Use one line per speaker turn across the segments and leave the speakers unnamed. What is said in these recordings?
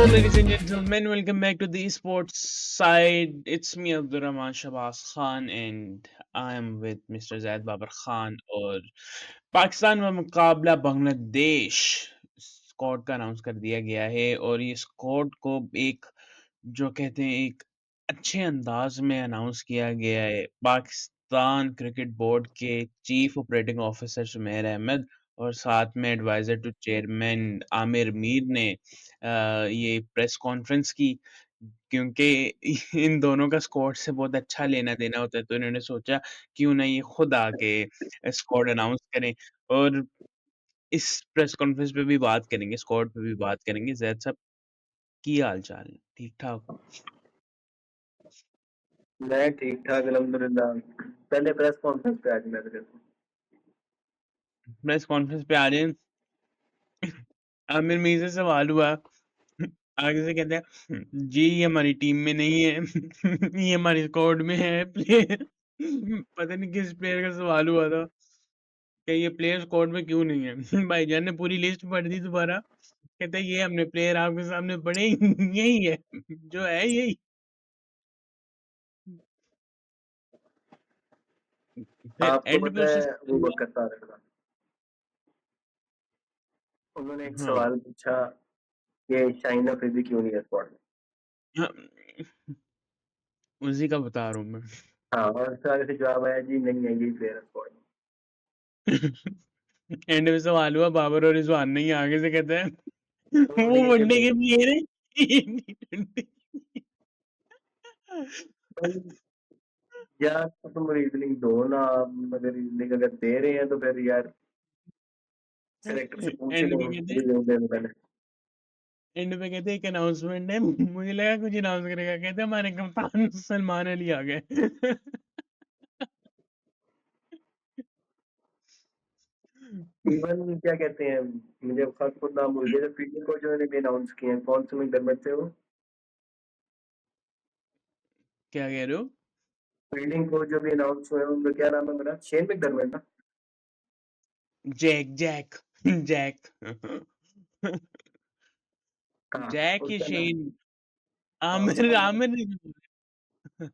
ladies and gentlemen, welcome back to the esports side. It's me, Abdurrahman Shabazz Khan, and I am with Mr. Zaid Babar Khan. और पाकिस्तान में मुकाबला Bangladesh squad का announce कर दिया गया है और ये स्क्वाड को एक जो कहते हैं एक अच्छे अंदाज में अनाउंस किया गया है। पाकिस्तान क्रिकेट बोर्ड के chief operating officer Sumair Ahmed और साथ में adviser to chairman Aamir Mir ने ये प्रेस कॉन्फ्रेंस की क्योंकि इन दोनों का स्क्वाड से बहुत अच्छा लेना-देना होता है, तो इन्होंने सोचा क्यों ना ये खुद आके स्क्वाड अनाउंस करें और इस प्रेस कॉन्फ्रेंस पे भी बात करेंगे, स्क्वाड पे भी बात करेंगे। ज़ैद साहब की हाल-चाल? ठीक-ठाक?
मैं ठीक ठाक अल्हम्दुलिल्लाह। पहले प्रेस कॉन्फ्रेंस पे आज मैं
प्रेस कॉन्फ्रेंस पे आ जाएँ। आमिर मीर से सवाल हुआ, आगे से कहते हैं, जी ये हमारी टीम में नहीं है, ये हमारी स्क्वाड में है प्लेयर। पता नहीं किस प्लेयर का सवाल हुआ था कि ये प्लेयर स्क्वाड में क्यों नहीं है। भाईजान ने पूरी लिस्ट पढ़ दी दोबारा, कहते हैं ये हमने प्लेयर आपके सामने पढ़े, यही है, जो है यही। फिर
आपको
एंड पे
पता
उससे
है
सवाल
वो
हुआ,
वक़्त तारक का उन्होंने एक
हाँ,
सवाल पूछा कि शाहीन अफरीदी क्यों नहीं है स्क्वाड में।
हाँ, उसी का बता रहा हूँ मैं।
हाँ, और उसका आगे से जवाब आया जी नहीं है यही प्लेयर है स्क्वाड में।
एंड में सवाल हुआ बाबर और रिजवान नहीं आगे से कहते हैं
वो
वो
ओडीआई के
वनडे के
प्लेयर
प्लेयर है ये T20
भाई यार तुम रीजनिंग दो ना, अगर रीजनिंग अगर दे रहे हैं तो फिर यार सेलेक्टर से पूछ
एंड
लें
पे कहते हैं
रीजनिंग देने पहले।
एक अनाउंसमेंट है मुझे लगा कुछ अनाउंस करेगा कहते हैं हमारे कप्तान सलमान अली आ गए
इवन क्या कहते हैं, मुझे खास खुद नाम भूल गया, जो फील्डिंग कोच उन्होंने भी अनाउंस किए हैं, कौन से मैकडरमट थे वो?
क्या कह रहे हो
फील्डिंग कोच जो भी अनाउंस हुए हैं उनका क्या नाम है मेरा? शेन मैकडरमट ना?
जैक जैक जैक
हाँ,
जैक या
उसका नाम।
शेन
हाँ,
आमिर
उसका नाम
आमिर नहीं बोला।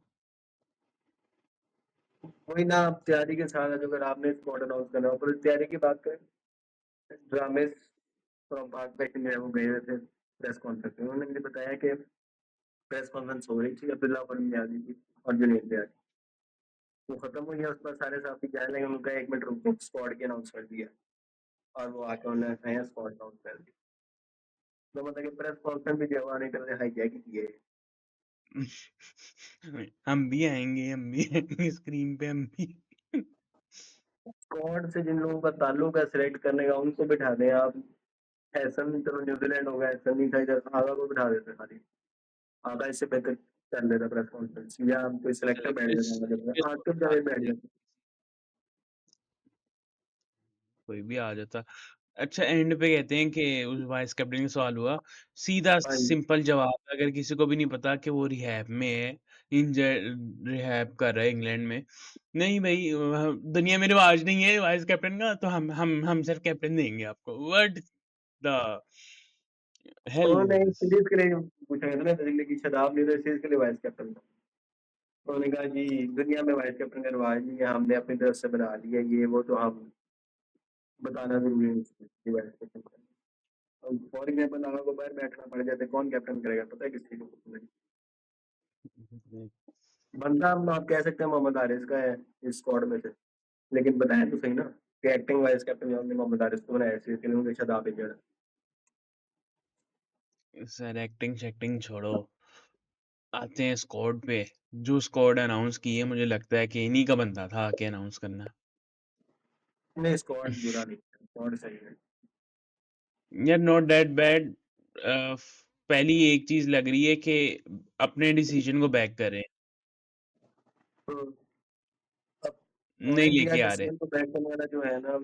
वही ना, आप तैयारी के साथ अगर आपने स्पॉट अनाउंस करना हो, पूरी तैयारी की बात करें, ड्रामेस फ्रॉम पाक जो है वो गए हुए थे प्रेस कॉन्फ्रेंस में। उन्होंने मुझे बताया कि प्रेस कॉन्फ्रेंस हो रही थी, अब्दुल्ला फरमी आ गई थी और जुनेद भी आ गई। वो खत्म हुई है, उस पर सारे साथी जाने लगे, उनका 1 मिनट रुको, स्पॉट की अनाउंस कर दिया और वो आके उन्होंने कहा स्पॉट अनाउंस कर दिया। तो मतलब कि प्रेस कॉन्फ्रेंस भी जवाब नहीं करते, हाईजैक किए।
हम भी आएंगे स्क्रीन पे हम भी
स्क्वाड से जिन लोगों का ताल्लुक है सिलेक्ट करने का उनको बिठा दें आप। ऐसा नहीं, चलो न्यूजीलैंड हो गया, ऐसा नहीं था, इधर आगा को बिठा देते खाली। आधा इससे बेहतर कर लेता प्रेस कॉन्फ्रेंस, या हम कोई सिलेक्टर बैठ
इस
जाता,
इस
आकिब जावेद बैठ जाता।
कोई भी आ जाता। अच्छा एंड पे कहते हैं कि उस वाइस कैप्टन का सवाल हुआ, सीधा
हाँ जी।
सिंपल जवाब अगर किसी को भी नहीं पता कि वो रिहैब में है, रिहैब कर रहा है इंग्लैंड में। नहीं भाई दुनिया में रिवाज नहीं है वाइस कैप्टन का तो हम सिर्फ कैप्टन देंगे आपको। व्हाट द हेल इज
उन्होंने इस
दिस?
सीरीज के लिए पूछा गया था ना, दिल्ली की शराब नहीं, तो इस सीरीज के लिए वाइस कैप्टन था। उन्होंने कहा जी दुनिया में वाइस कैप्टन का रिवाज नहीं है, हमने अपनी तरफ से बना लिया ये वो, तो हम बताना जरूरी नहीं कि वाइस कैप्टन का। फॉर एग्जाम्पल आगा को बाहर बैठना पड़ जाते, कौन कैप्टन करेगा पता है किसी को? बंदा आप कह सकते हैं मोहम्मद हारिस का है इस स्क्वाड में से, लेकिन बताया तो सही ना कि एक्टिंग वाइस कैप्टन जो हमने मोहम्मद हारिस को बनाया, इसलिए कि उनके शदाब इंजर्ड है।
सर एक्टिंग शेक्टिंग छोड़ो, आते हैं स्क्वाड पे। जो स्क्वाड अनाउंस की है मुझे लगता है कि इन्हीं का बनता था आके अनाउंस करना।
नहीं, स्क्वाड बुरा नहीं है, स्क्वाड सही है।
यार नॉट दैट बैड। पहली एक चीज लग रही है कि अपने डिसीजन को बैक करें,
तो अब
नहीं
पॉइंट या
लेके आ रहे।
डिसीजन को बैक करने वाला जो है ना,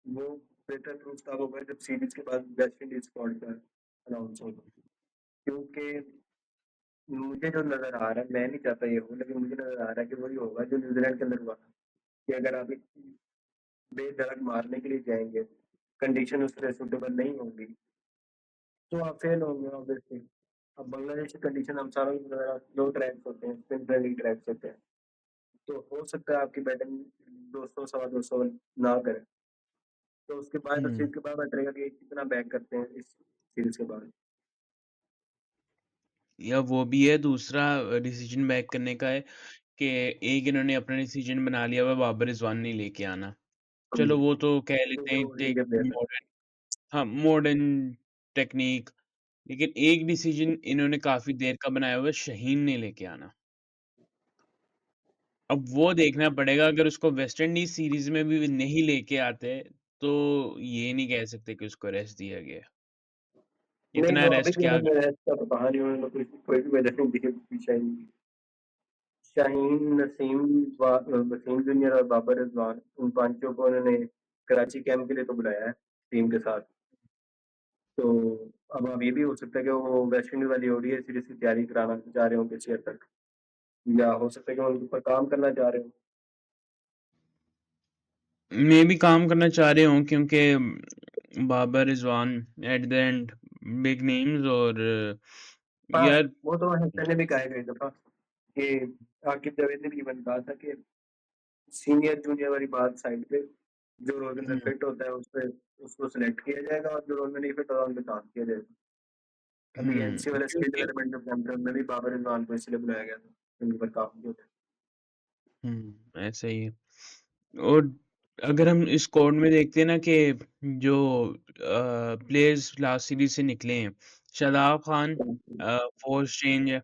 वो बेटर प्रूफ तब होगा जब सीरीज के बाद वेस्ट इंडीज स्क्वाड का अनाउंस होगा। क्योंकि मुझे जो नजर आ रहा है, मैं नहीं चाहता ये हो, लेकिन मुझे नजर आ रहा है कि वही होगा जो न्यूजीलैंड के अंदर हुआ था, कि अगर आप एक बेधड़क मारने के लिए जाएंगे, कंडीशन उस तरह सुटेबल नहीं होंगी, तो आप फेल होंगे ऑब्वियसली। अब बांग्लादेश की कंडीशन हम सारों की तरह स्लो ट्रैक्स होते हैं, स्पिन फ्रेंडली ट्रैक्स होते हैं। तो हो सकता है आपकी बैटिंग 200 सवा 200 ना करे। तो उसके बाद उस
हुँ।
चीज़ के बाद बेटर रहेगा कि कितना बैक करते हैं इस सीरीज़ के बाद।
या वो भी है, दूसरा डिसीजन बैक करने का है कि एक इन्होंने अपना डिसीजन बना लिया हुआ है, बाबर रिज़वान नहीं लेके आना। चलो वो तो कह लेते
क्योंकि
हैं
वो इंडिया प्लेयर है।
मॉडर्न, हाँ, मॉडर्न टेक्नीक, लेकिन एक डिसीजन इन्होंने काफ़ी देर का बनाया हुआ है, शाहीन नहीं लेके आना। अब वो देखना पड़ेगा, अगर उसको वेस्ट इंडीज़ सीरीज़ में भी नहीं लेके आते, तो ये नहीं कह सकते कि उसको रेस्ट दिया गया है।
नहीं,
इतना
वो अभी
रेस्ट
भी
क्या।
उन्होंने रेस्ट का तो कहा नहीं, उन्होंने कोई कोई भी वजह नहीं दी पीछे ही। शाहीन, नसीम, वसीम जूनियर और बाबर रिजवान, उन पांचों को उन्होंने कराची कैंप के लिए तो बुलाया है टीम के साथ। तो अब ये भी हो सकता है कि वो वेस्ट इंडीज वाली ओडीआई सीरीज की तैयारी कराना चाह रहे हो किसी हद तक, या हो सकता है कि वो उनके ऊपर काम करना चाह रहे हो।
मे बी काम करना चाह रहे हों, क्योंकि Babar Rizwan at the end big names, और
हाँ,
यार।
वो तो हैंसन ने भी कहा है कई दफा कि आकिब जावेद ने भी इवन कहा था कि सीनियर जूनियर वाली बात साइड पे, जो रोल में
हुँ,
फिट होता है उस पे उसको सिलेक्ट किया जाएगा, और जो रोल में नहीं फिट होगा उन पे काम किया जाएगा। अभी एनसी वाला स्किल
क्योंकि
डेवलपमेंट जो कैंप है, उनमें भी बाबर रिजवान को इसलिए बुलाया गया था, उनके ऊपर काम किया था।
ऐसा ही है। और अगर हम इस कोड में देखते हैं ना कि जो प्लेयर्स लास्ट सीरीज़ से निकले हैं, शादाब खान फ़ोर्स चेंज है,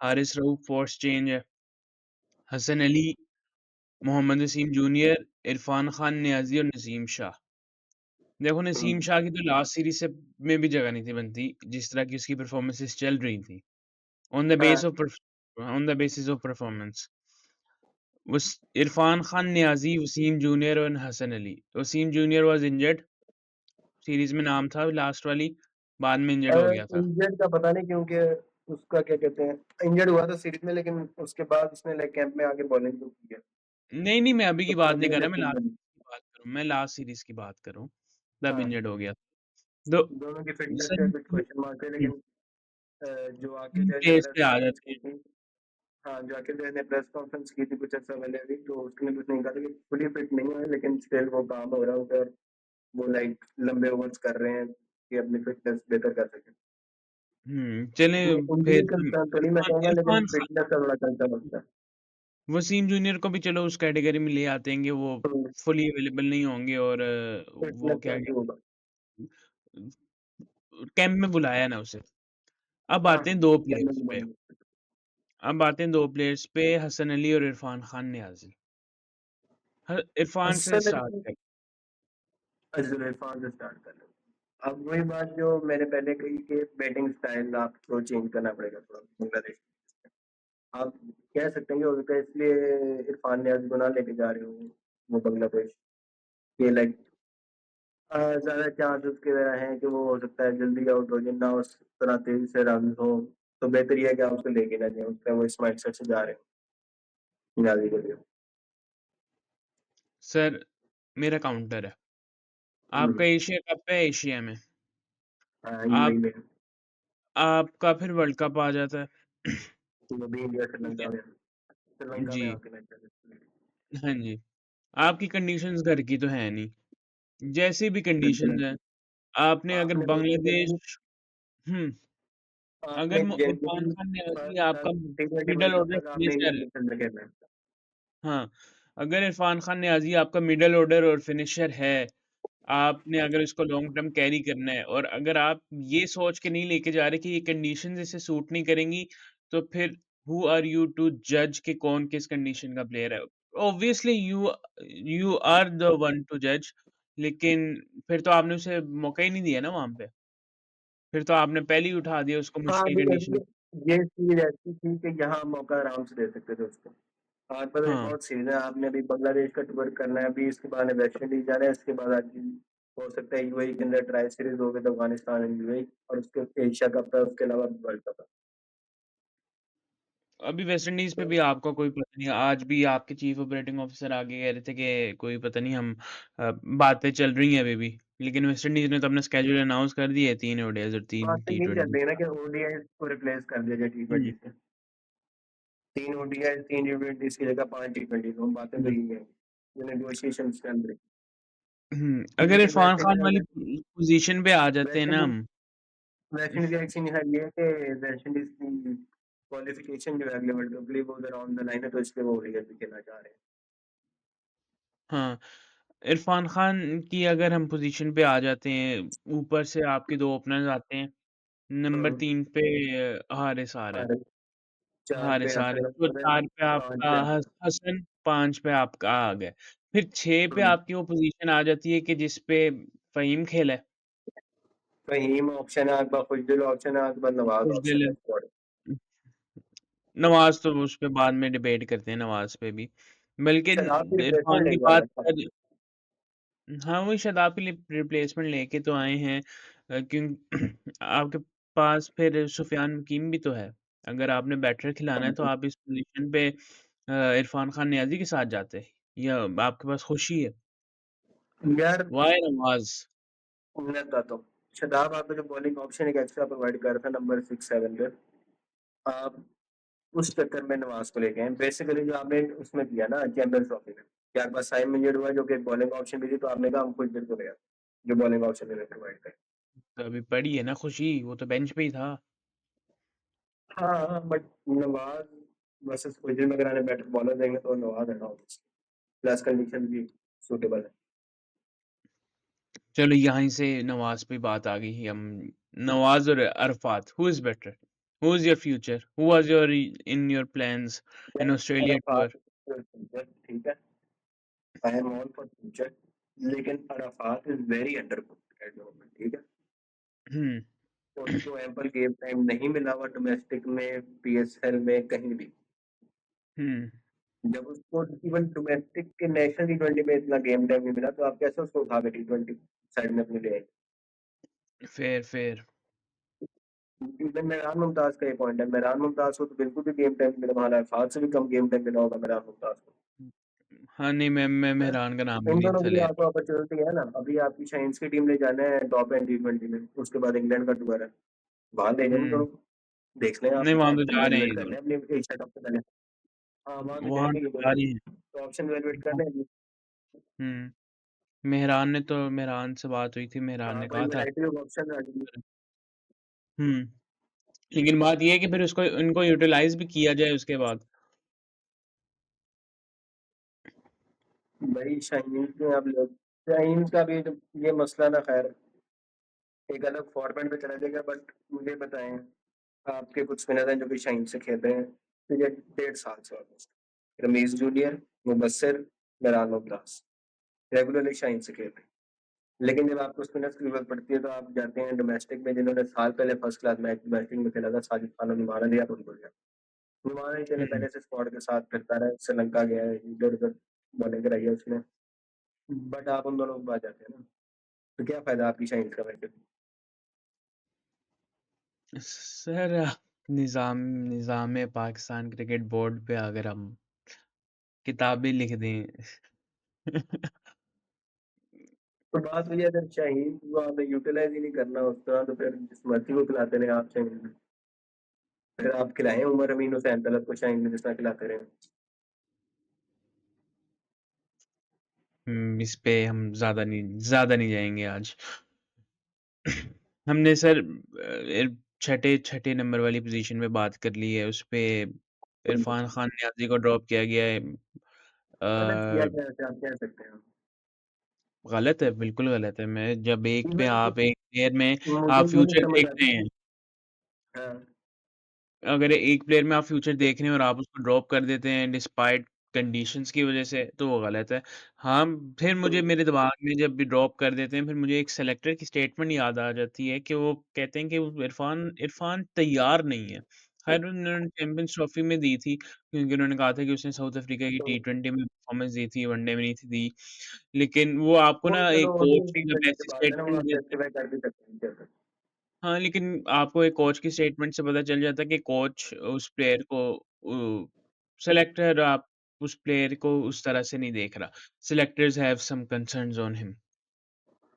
हारिस रऊफ़ फ़ोर्स चेंज है, हसन अली, मोहम्मद वसीम जूनियर, इरफान खान नियाज़ी और नसीम शाह। देखो, नसीम शाह की तो लास्ट सीरीज़ से में भी जगह नहीं थी बनती, जिस तरह की उसकी परफ़ॉर्मेंसेज़ चल रही थी।
हाँ,
on the basis of performance. वस इरफान खान, नियाज़ी, वसीम जूनियर और Hasan Ali. Waseem junior was injured, series में नाम था लास्ट वाली, बाद में इंजर्ड हो गया था।
इंजर्ड का पता नहीं, क्योंकि उसका क्या कहते हैं, इंजर्ड हुआ था सीरीज में, लेकिन उसके बाद उसने लाइक कैंप में आके बॉलिंग शुरू की है।
नहीं, नहीं, मैं अभी
तो
की बात नहीं
बॉलिंग
कर
में
रहा,
ठीक बनी।
मैं लास्ट सीरीज़ की बात कर रहा हूँ, तब
हाँ,
इंजर्ड हो गया। तो
दोनों की फिटनेस पे
सही।
कुछ क्वेश्चन मार्क है,
हुँ,
लेकिन जो आकिब
टीम
जैन ने
प्लेयर्स
प्रेस
पे आ
कॉन्फ्रेंस
जाते
की
हैं।
थी। हाँ, जो आकिब जैन ने प्रेस कॉन्फ्रेंस की थी कुछ अर्सा पहले अभी, तो उसमें भी उसने कहा था कि फुली फिट नहीं है, लेकिन स्टिल वो काम हो रहा है उधर, वो लाइक लंबे ओवर्स कर रहे हैं कि अपनी फिटनेस बेहतर कर सकें।
चलें
इंजरी
फिर हम
कंसर्न तो नहीं मैं कहूँगा, लेकिन
इरफान खान,
फिटनेस का बड़ा कंसर्न होता है।
वसीम जूनियर को भी चलो उस कैटेगरी में ले आते हैं कि वो
तो
फुली अवेलेबल नहीं होंगे, और वो
फिटनेस का
क्या
इशू
कहते
होगा।
हैं, कैंप में बुलाया ना उसे। अब
हाँ,
आते हैं 2
करने
प्लेयर्स
की
पे,
बात है।
हसन अली और इरफान खान नियाज़ी। इरफान से
असल
स्टार्ट
में
करें।
अज़ुर इरफान से स्टार्ट कर लो। अब वही बात जो मैंने पहले कही कि बैटिंग स्टाइल आपको चेंज करना पड़ेगा थोड़ा बांग्लादेश। आप कह सकते हैं कि हो सकता है इसलिए इरफान नियाज़ को ना लेके जा रहे हो वो बांग्लादेश, ये लाइक ज़्यादा चांस उसके हैं कि वो हो सकता है जल्दी आउट हो जाए, ना उस तरह तेज़ी से रन हो। तो बेहतर ये है कि आप उसको लेके ना जाएँ, उसका वो इस माइंडसेट से जा रहे हो नियाज़ी के लिए।
सर, मेरा काउंटर है।
हुँ,
आपका एशिया कप है एशिया में।
हाँ,
आप
यूएई में।
आपका फिर वर्ल्ड कप आ जाता है।
वो भी इंडिया
ठीक है?
श्रीलंका
जी,
में आके मैच है।
हाँ जी। आपकी कंडीशंस घर की तो है नहीं। जैसी भी
बिल्कुल
कंडीशंस हैं,
ऐसे।
आपने अगर
आपने कोशिश करी,
बांग्लादेश, हुँ,
आपने
अगर म इरफान
जेन्युइन
खान ने
फर्स्ट
आपका
टी20
मिडल
वर्ल्ड कप
ऑर्डर
तक आपने इंडियन
फिनिशर है।
पिच में खेला है।
हाँ, अगर इरफान खान नियाज़ी आपका मिडल ऑर्डर और फिनिशर है, आपने अगर इसको लॉन्ग टर्म कैरी करना है, और अगर आप ये सोच के नहीं लेके जा रहे कि ये कंडीशंस इसे सूट नहीं करेंगी, तो फिर हू आर यू टू जज कि कौन किस कंडीशन का प्लेयर है? Obviously you you are the one to जज, लेकिन फिर तो आपने उसे मौका ही नहीं दिया ना वहाँ पे। फिर तो आपने पहले ही उठा दिया उसको
हाँ,
मुश्किल
अभी
कंडीशन।
अभी ये चीज़ ऐसी थी कि यहाँ मौका आराम से दे सकते थे उसको। आज पता है
हाँ।
बहुत सीरीज़ है, आपने अभी बांग्लादेश का टूर करना है, अभी इसके बाद वेस्ट इंडीज़ जाना है, इसके बाद आज हो सकता है यूएई के अंदर ट्राई सीरीज़ हो गई तो अफ़गानिस्तान एंड यूएई, और उसके एशिया कप है, उसके अलावा वर्ल्ड कप है।
अभी वेस्ट इंडीज़ पे
तो
भी आपका कोई पता नहीं, आज भी आपके चीफ ऑपरेटिंग ऑफिसर आके कह रहे थे कि कोई पता नहीं, हम बातें चल रही हैं अभी भी। लेकिन वेस्ट इंडीज़ ने तो अपना स्केड्यूल अनाउंस कर दिया है 3 ओडीआईज़ और 3
बात तो यही चल
टी20।
रही है ना कि ओडीआई को रिप्लेस कर दिया जाए
हुँ,
टी20 से। 3 ओडीआई 3 टी20 की जगह 5 टी20 तो बातें तो
हुँ,
यही है। ये नेगोशिएशंस चल रही।
अगर
लेकिन
इरफान खान वाली पोज़ीशन पे आ जाते हैं
वेस्ट
ना
इंडीज
हम।
वेस्ट इंडीज का एक सीन है ये कि वेस्ट इंडीज की क्वालिफिकेशन जो है अगले वर्ल्ड कप के लिए वो अराउंड द लाइन है तो इसलिए वो ओडीआई भी खेलना चाह रहे हैं।
हाँ, इरफान खान की अगर हम पोज़ीशन पे आ जाते हैं, ऊपर से आपके 2 ओपनर्स आते हैं, नंबर
हम्म,
3 पे हारिस आ रहा है।
और 4 पे
हारिस आ रहा
हसन
है, तो
अख्तर है,
4 पे
5
आपका
पे
हसन, 5 पे आपका आ गए। फिर 6 पे
हम्म,
आपकी वो पोज़ीशन आ जाती है कि जिस पे फ़हीम खेला है,
फहीम ऑप्शन है, अकबर खुशदिल ऑप्शन है, अकबर नवाज
खुशदिल
ऑप्शन
है।
है स्क्वाड।
नवाज़ तो उस पे बाद में डिबेट करते हैं नवाज़ पे भी। बल्कि
शराब की रिप्लेसमेंट
इरफान की
लेके आ
बात
रहा है।
कर। हाँ, वही शादाब के लिए रिप्लेसमेंट लेके तो आए हैं। क्यों आपके पास फिर सुफ़ियान हकीम भी तो है। अगर आपने बैटर खिलाना है तो आप इस पोज़ीशन पे इरफान खान नियाज़ी के साथ जाते या आपके पास खुशी है।
यार
व्हाई नवाज़?
मैं बताता हूँ, शदाब आपको जो बॉलिंग ऑप्शन एक एक्स्ट्रा प्रोवाइड कर रहा था नंबर 6-7 पे, आप उस चक्कर में नवाज को लेके आए। बेसिकली जो आपने उसमें किया ना चैंपियंस ट्रॉफी में, कि आपके पास साइम इंजर्ड हुआ जो कि एक बॉलिंग ऑप्शन भी थी, तो आपने कहा हम कुछ देर को गया जो बॉलिंग ऑप्शन मैंने प्रोवाइड कर।
तो अभी पड़ी है ना खुशी, वो तो बेंच पे ही था।
हाँ बट नवाज वर्सेस खुजर में अगर आने बेटर बॉलर देंगे तो नवाज है ना, प्लस कंडीशन भी सूटेबल है।
चलो यहीं से नवाज़ पे बात आ गई। हम नवाज़ और Arafat, who is better? Who is your future? Who was your in your plans in
यार
ऑस्ट्रेलिया
अराफात
टूर?
ठीक है, I am all for future, लेकिन Arafat is very under at the moment, ठीक है।
हुँ,
उसको एम्पल गेम टाइम नहीं मिला हुआ डोमेस्टिक में, पीएसएल में, कहीं भी।
हुँ।
जब उसको इवन डोमेस्टिक के नेशनल टी20 में इतना गेम टाइम नहीं मिला तो आप कैसे उसको उठा के टी20 साइड में अपने ले आए।
फ़ेयर।
इवन मेहरान मुमताज का ये पॉइंट है, मेहरान मुमताज को तो बिल्कुल भी गेम टाइम मिला, हमारा फाज से भी कम गेम टाइम मिला होगा मेहरान मुमताज को।
हाँ, नहीं मैं
है?
मेहरान का नाम भी
इन
नहीं
दोनों
था
के लिए
ले
आपको
रहा।
अपॉर्चुनिटी है ना, अभी आपकी शाइन्स की टीम ले जाना है टॉप एंड टी20 में, उसके बाद इंग्लैंड का टूर है, वहां ले जाएंगे
हुँ,
दोनों को। देख लें आप,
नहीं वहाँ तो जा रहे हैं
इवेलुएट
ये
कर लें
दोनों,
अपनी एशिया कप से पहले। हाँ वहां तो
वहाँ
जाएंगे
तो
ये
जा
दोनों,
रहे हैं।
तो ऑप्शन इवेलुएट कर लें।
हुँ, मेहरान से बात हुई थी, मेहरान
हाँ
ने
तो
कहा था।
इनवाइटेड ऑप्शन आ गई।
हुँ, लेकिन बात ये है कि फिर उसको इनको यूटिलाइज़ भी किया जाए उसके बाद।
भाई शाहीन में आप लोग, शाहीन का भी तो ये मसला ना, खैर एक अलग फॉर्मेट में चला जाएगा, बट मुझे बताएं, आपके कुछ स्पिनर हैं जो कि शाहीन से खेल रहे हैं तो ये 1.5 साल से almost, Rameez junior, Mubassir, Mehran Mumtaz regularly Shaheen से खेल रहे हैं। लेकिन जब आपको स्पिनर्स की जरूरत पड़ती है तो आप जाते हैं डोमेस्टिक में, जिन्होंने साल पहले फर्स्ट क्लास मैच डोमेस्टिक में खेला था, साजिद खान और नुमाना दिया, आप उनको लिया। नुमाना इतने
हुँ,
पहले से स्क्वाड के साथ फिरता रहा है, श्रीलंका गया है, इधर उधर बॉलिंग कराई है उसने, बट आप उन दोनों के पास जाते हैं ना, तो क्या फायदा आपकी शाइन का वैसे।
सर निज़ाम पाकिस्तान क्रिकेट बोर्ड पे अगर हम किताबें लिख दें।
तो बात वही है, अगर शाहीन को आपने यूटिलाइज ही नहीं करना उस तरह, तो फिर जिस मर्जी को खिलाते रहे आप शाहीन। फिर आप खिलाएं उमर अमीन हुसैन तलब को शाहीन में जिस तरह खिलाते रहे।
इस पे हम ज़्यादा नहीं जाएँगे आज। हमने सर छठे छठे नंबर वाली पोज़ीशन पे बात कर ली है, उसपे इरफ़ान खान नियाज़ी को ड्रॉप किया गया है।
गलत किया
अ,
गया है, आप कह सकते हैं।
गलत है, बिल्कुल गलत है। मैं जब एक पे
इवन
आप एक प्लेयर में
मुझे
आप
ये नहीं
फ्यूचर
समझ
देख रहे
आती।
हैं,
हाँ
अगर एक प्लेयर में आप फ्यूचर देख रहे हैं और आप उसको ड्रॉप कर देते हैं डिस्पाइट कंडीशंस की वज़ह से, तो वो गलत है। हाँ, फिर मुझे मेरे दिमाग में जब भी ड्रॉप कर देते हैं, फिर मुझे एक सेलेक्टर की स्टेटमेंट याद आ जाती है कि वो कहते हैं कि वो इरफ़ान इरफ़ान तैयार नहीं है। खैर उन्होंने चैंपियंस ट्रॉफ़ी में दी थी, क्योंकि उन्होंने कहा था कि उसने साउथ अफ्रीका की
तो
टी20 में परफ़ॉर्मेंस दी थी, वनडे में नहीं थी दी। लेकिन वो आपको
वो
ना
चलो
एक
वो भी
कोच जब
टी20 की
ऐसी
बात है ना, वो
स्टेटमेंट
आप
देता है।
जस्टिफाई कर भी सकते हैं।
हाँ, लेकिन आपको एक कोच की स्टेटमेंट से पता चल जाता है कि कोच उस प्लेयर को सेलेक्टर आप उस प्लेयर को उस तरह से नहीं देख रहा। Selectors have some concerns on him.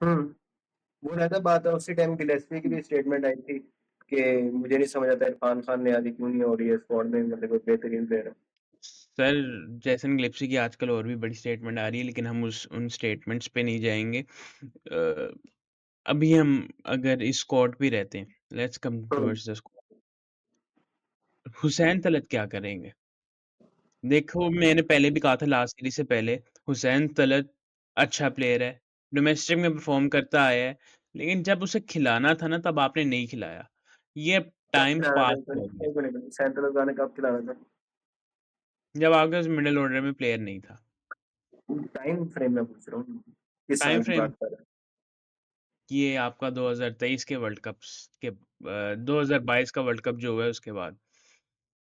हुँ। वो रहता बात है उसी टाइम गिलेस्पी की भी स्टेटमेंट आई थी कि मुझे नहीं समझ आता इरफान खान ने आदि क्यों नहीं हो रही है स्क्वाड में, मतलब कोई बेहतरीन प्लेयर है।
सर, जैसन गिलिप्सी की आजकल और भी बड़ी स्टेटमेंट आ रही है, लेकिन हम उस उन स्टेटमेंट्स पे नहीं जाएँगे। अभी हम अगर इस स्क्वाड पे रहते हैं, let's come
hmm,
towards the squad. Hussain Talat क्या करेंगे? देखो, मैंने पहले भी कहा था लास्ट सीरीज़ से पहले, हुसैन तलत अच्छा प्लेयर है, डोमेस्टिक में परफ़ॉर्म करता आया है, लेकिन जब उसे खिलाना था ना, तब आपने नहीं खिलाया। ये अब
कब
टाइम
खिलाना था
पास
इनको,
हो गया,
एक मिनट सैंतालीस गाने कब खिलाना था?
जब आपके पास मिडल ऑर्डर में प्लेयर नहीं था।
टाइम फ्रेम में पूछ रहा हूँ, किस
टाइम
साल की
फ्रेम
बात कर रहे हैं?
ये आपका 2023 के वर्ल्ड कप्स के 2022 का वर्ल्ड कप जो हुआ है उसके बाद।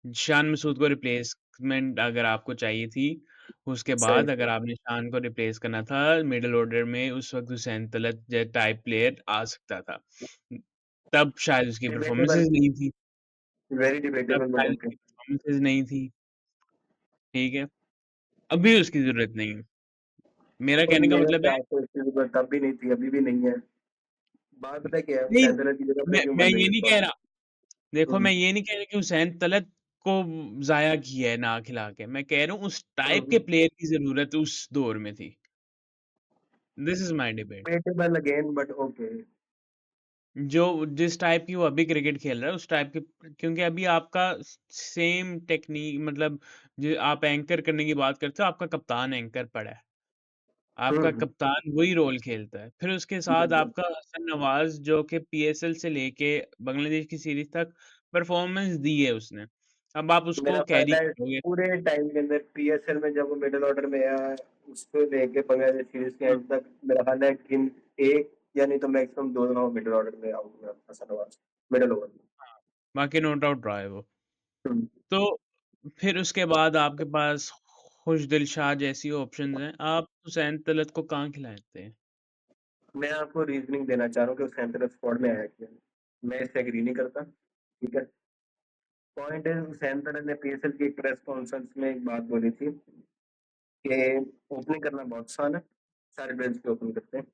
शान मसूद को रिप्लेसमेंट अगर आपको चाहिए थी, उसके
सही
बाद अगर
सही।
आपने शान को रिप्लेस करना था मिडल ऑर्डर में उस वक़्त हुसैन तलत टाइप प्लेयर आ सकता था। तब शायद उसकी
डिबेटेबल,
परफ़ॉर्मेंसेज़ नहीं थी,
वेरी
तब
डिबेटेबल, बट
शायद
ओके।
उसकी परफ़ॉर्मेंसेज़ नहीं थी, ठीक है? अभी उसकी ज़रूरत नहीं है। मेरा
और
कहने का
मेरे
मतलब है
हिसाब से इसकी जरूरत तब भी नहीं थी, अभी भी नहीं है। बात पता है क्या है,
नहीं,
सैंतालीस की जगह पे क्यों
मैं
बन रही
ये
है
नहीं
स्क्वाड?
कह रहा देखो, मैं
हम्म,
ये नहीं कह रहा कि हुसैन तलत को ज़ाया किया है ना खिला के। मैं कह रहा हूँ उस टाइप के
हम्म।
प्लेयर की ज़रूरत उस दौर में थी। This is my debate.
Debatable again, but okay.
जो जिस टाइप की वो अभी क्रिकेट खेल रहा है, उस टाइप के क्योंकि अभी आपका सेम टेक्नीक मतलब जो आप एंकर करने की बात करते हो, आपका कप्तान एंकर पड़ा है। आपका
हम्म,
कप्तान वही रोल खेलता है। फिर उसके साथ
बिल्कुल।
आपका हसन नवाज़ जो कि पीएसएल से लेके बांग्लादेश की सीरीज़ तक परफ़ॉर्मेंस दी है उसने। अब आप उसको
मेरा
कैरी
ख्याल है
करोगे।
पूरे टाइम के अंदर पीएसएल में जब वो मिडिल ऑर्डर में आया है, उसको लेके बांग्लादेश सीरीज के
हाँ,
एंड तक मेरा ख्याल है कि एक या नहीं तो मैक्सिमम दो दफा मिडिल ऑर्डर में आउट हुआ हसन नवाज, मिडिल ओवर में।
हाँ, बाकी नो डाउट रहा है वो।
हम्म।
तो फिर उसके बाद आपके पास खुश दिलशाद जैसी ऑप्शंस हैं। आप हुसैन तलत को कहाँ खिलाते हैं?
मैं आपको रीजनिंग देना चाह रहा हूँ कि उसके अंदर स्क्वाड में आया क्या। मैं इससे एग्री नहीं करता, ठीक है। पॉइंट है, हुसैन तरह ने पीएसएल की प्रेस कॉन्फ्रेंस में एक बात बोली थी कि ओपनिंग करना बहुत आसान है, सारे बेंच पे ओपन करते हैं।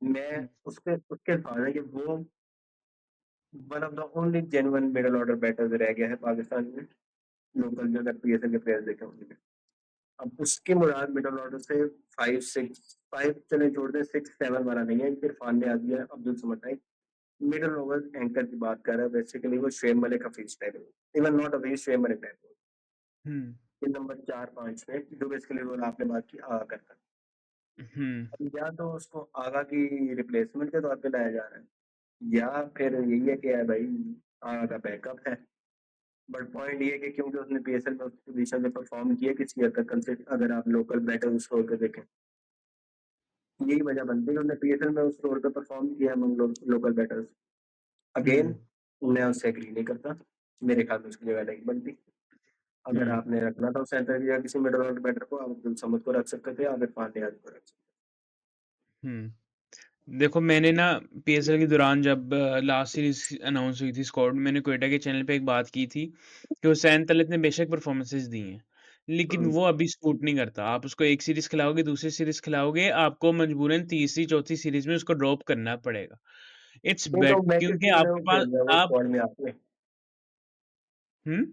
मैं
हुँ,
उसके उसके साथ है कि वो one of the only genuine middle order batters रह गया है पाकिस्तान में, लोकल जो अगर पीएसएल के प्लेयर देखे होंगे। अब उसकी मुराद मिडल ऑर्डर से फाइव सिक्स, फाइव चले छोड़ दें, सिक्स सेवन वाला नहीं है, इरफान ने आ दिया, Abdul Samad type middle over anchor की बात कर रहा है। बेसिकली वो शुएब मलिक हफीज टाइप है, even not a Shoaib Malik type
हुँ,
है नंबर चार पांच में, जो बेसिकली रोल आपने बात की आगा करता है।
हुँ,
अब या तो उसको आगा की रिप्लेसमेंट के तौर पे लाया जा रहा है, या फिर यही है कि यार भाई आगा का बैकअप है। बट पॉइंट ये है कि क्योंकि उसने पीएसएल में उस पोजीशन में परफॉर्म किया किसी हद तक, कंसिडर अगर आप लोकल बैटर स्कोर के देखें, यही वजह बनती है कि उसने पीएसएल में उस स्कोर पे परफॉर्म किया अमंग लोकल बैटर्स। अगेन,
हुँ,
मैं उससे एग्री नहीं करता, मेरे ख्याल में उसकी जगह नहीं बनती। अगर
हुँ,
आपने रखना था सेंटर या किसी मिडल ऑर्डर बैटर को, आप अब्दुल समद को रख सकते थे, आबिद पांड्या को रख सकते
हुँ। देखो, मैंने ना पीएसएल के दौरान जब लास्ट सीरीज़ अनाउंस हुई थी स्क्वाड में, मैंने क्वेटा के चैनल पे एक बात की थी कि हुसैन तलत ने बेशक परफ़ॉर्मेंसेज़ दी हैं,
थे।
लेकिन वो अभी सूट नहीं करता। आप उसको एक सीरीज़ खिलाओगे, दूसरी सीरीज़ खिलाओगे, आपको मजबूरन तीसरी, चौथी सीरीज़ में उसको ड्रॉप करना पड़ेगा। इट्स
नहीं तो
बेट
मैं किस
क्योंकि
सीरीज में वो
आपके पास
खेल रहा है, वो
आप
स्क्वाड में आके
हुँ?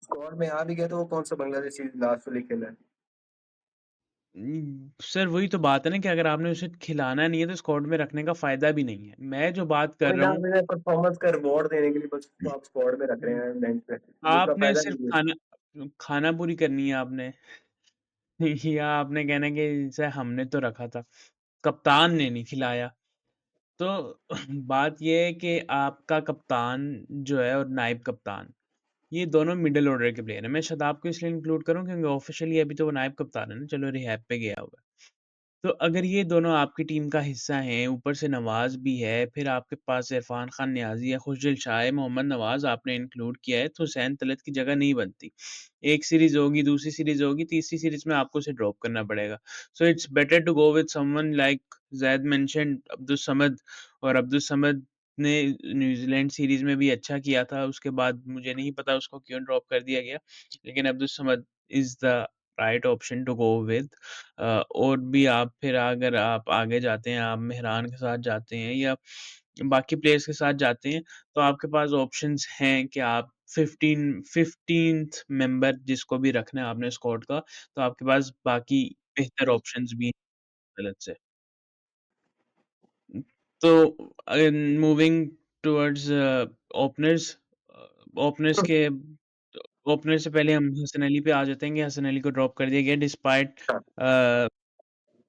स्क्वाड में आ भी गया तो वो कौन सा बांग्लादेश सीरीज लास्ट वाली खेला है?
सर वही तो बात है ना कि अगर आपने उसे खिलाना नहीं है, तो स्क्वाड में रखने का फ़ायदा भी नहीं है। मैं जो बात कर
कोई
रहा
ना,
हूँ
मुझे परफॉर्मेंस का रिवॉर्ड देने के लिए बस उसको आप स्क्वाड में रख रहे हैं बेंच पे, दूसरा
आपने
फायदा
सिर्फ़
नहीं है।
खाना खाना पूरी करनी है आपने या आपने कहना है कि इसे हमने तो रखा था, कप्तान ने नहीं खिलाया। तो बात ये है कि आपका कप्तान जो है और नायब कप्तान, ये दोनों मिडल ऑर्डर के प्लेयर हैं। मैं शादाब को इसलिए इंक्लूड करूँ क्योंकि ऑफ़िशियली अभी तो वो नायब कप्तान है ना, चलो रिहैब पे गया हुआ है। तो अगर ये दोनों आपकी टीम का हिस्सा हैं, ऊपर से नवाज़ भी है, फिर आपके पास इरफ़ान खान नियाज़ी है, खुशदिल शाह है, मोहम्मद नवाज़ आपने इंक्लूड किया है, तो हुसैन तलत की जगह नहीं बनती। एक सीरीज़ होगी, दूसरी सीरीज़ होगी, तीसरी सीरीज़ में आपको उसे ड्रॉप करना पड़ेगा। So it's better to go with someone like Zaid mentioned Abdul Samad और अब्दुल समद ने न्यूज़ीलैंड सीरीज़ में भी अच्छा किया था, उसके बाद मुझे नहीं पता उसको क्यों ड्रॉप कर दिया गया। लेकिन Abdul Samad is the right option to go with. और भी आप फिर अगर आप आगे जाते हैं, आप मेहरान के साथ जाते हैं या बाकी प्लेयर्स के साथ जाते हैं, तो आपके पास ऑप्शंस हैं कि आप 15th मेंबर जिसको भी रखना है आपने स्क्वाड का, तो आपके पास बाकी बेहतर ऑप्शंस भी हैं मदद से। तो मूविंग टुवर्ड्स ओपनर्स, ओपनर्स के ओपनर से पहले हम हसन अली पे आ जाते हैं कि हसन अली को ड्रॉप कर दिया गया डिस्पाइट
हाँ,
अ,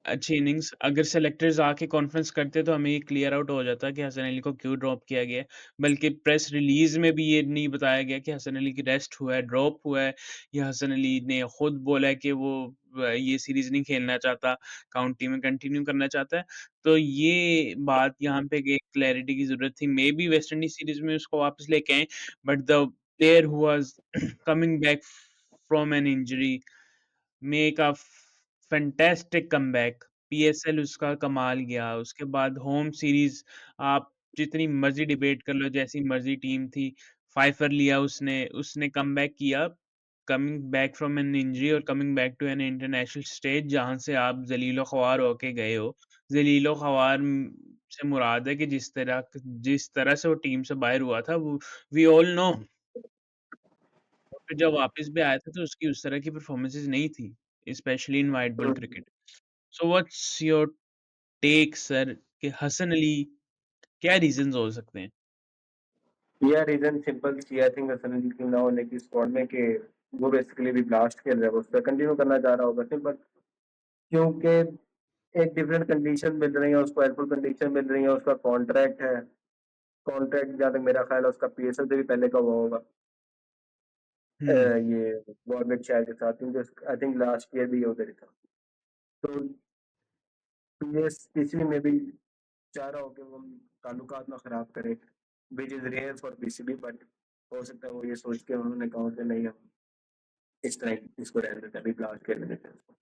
अच्छी इनिंग्स। अगर सेलेक्टर्स आके कॉन्फ्रेंस करते तो हमें ये क्लियर आउट हो जाता कि हसन अली को क्यों ड्रॉप किया गया है। बल्कि प्रेस रिलीज़ में भी ये नहीं बताया गया कि हसन अली की रेस्ट हुआ है, ड्रॉप हुआ है, या हसन अली ने खुद बोला है कि वो ये सीरीज़ नहीं खेलना चाहता, काउंटी में कंटिन्यू करना चाहता है। तो ये बात यहाँ पे एक क्लैरिटी की ज़रूरत थी। मेबी वेस्ट इंडीज़ सीरीज़ में उसको वापस लेके आएँ, but the player who was coming back from an injury make a fantastic comeback. PSL उसका कमाल गया। उसके बाद होम सीरीज़ आप जितनी मर्ज़ी डिबेट कर लो, जैसी मर्ज़ी टीम थी, फ़ाइफ़र लिया उसने, उसने कमबैक किया, coming back from an injury और coming back to an international stage जहाँ से आप ज़लील-ओ-ख़वार होके गए हो। ज़लील-ओ-ख़वार से मुराद है कि जिस तरह से वो टीम से बाहर हुआ था, वो वी ऑल नो। और फिर जब वापस भी आया था तो उसकी उस तरह की परफ़ॉर्मेंसेज़ नहीं थी, specially in white ball
um.
Cricket. So what's your take sir कि हसन अली क्या रीज़न्स हो सकते हैं?
यह रीज़न सिंपल सी आई थिंक हसन अली की ना होने की स्क्वाड में कि वो बेसिकली अभी ब्लास्ट खेल रहा है, वो उसका कंटिन्यू करना चाह रहा होगा सिंपल क्योंकि एक डिफरेंट कंडीशन मिल रही है उसको, हेल्पफुल कंडीशन मिल रही है, उसका कॉन्ट्रैक्ट है। कॉन्ट्रैक्ट जहाँ तक मेरा ख़्याल है उसका पीएसएल से भी पहले का हुआ होगा।
हुँ,
ये वॉरविकशायर के साथ क्योंकि आई थिंक लास्ट ईयर भी उधर ही था। तो पीएस पीसीबी में भी चाह रहा हो कि वो ताल्लुकात ना ख़राब करे, which is rare for PCB but हो सकता है वो ये सोच के उन्होंने कहा हो कि नहीं हम इस तरह इसको रहने देते हैं, अभी ब्लास्ट खेलने देते हैं उसको।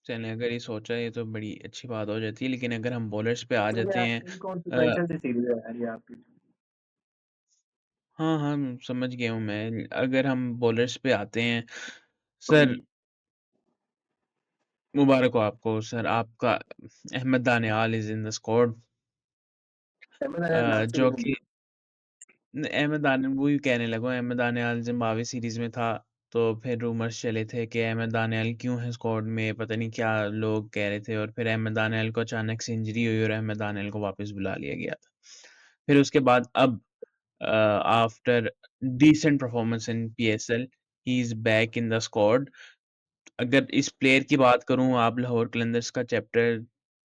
चलें अगर ये सोचा है तो बड़ी अच्छी बात हो जाती है, लेकिन अगर हम बॉलर्स पे आ
क्योंकि
जाते
यार
हैं अ,
इनकॉन्सिक्वेंशियल सी सीरीज़ है यार ये आपकी।
हाँ, हाँ, समझ गया हूँ मैं। अगर हम बॉलर्स पे आते हैं,
हुँ।
सर मुबारक हो आपको सर, आपका Ahmed Daniyal is in the squad
Ahmed यार लास्ट
जो
सीरीज़ में
कि अहमद दानियाल वही कहने लगा हूँ, अहमद दानियाल ज़िम्बाब्वे सीरीज़ में था, तो फिर रूमर्स चले थे कि अहमद दानियाल क्यों है स्क्वाड में, पता नहीं क्या लोग कह रहे थे और फिर अहमद दानियाल को अचानक से इंजरी हुई और अहमद दानियाल को वापस बुला लिया गया था। फिर उसके बाद अब after decent performance in PSL, he is back in the squad. अगर इस प्लेयर की बात करूँ, आप लाहौर कलंदर्स का चैप्टर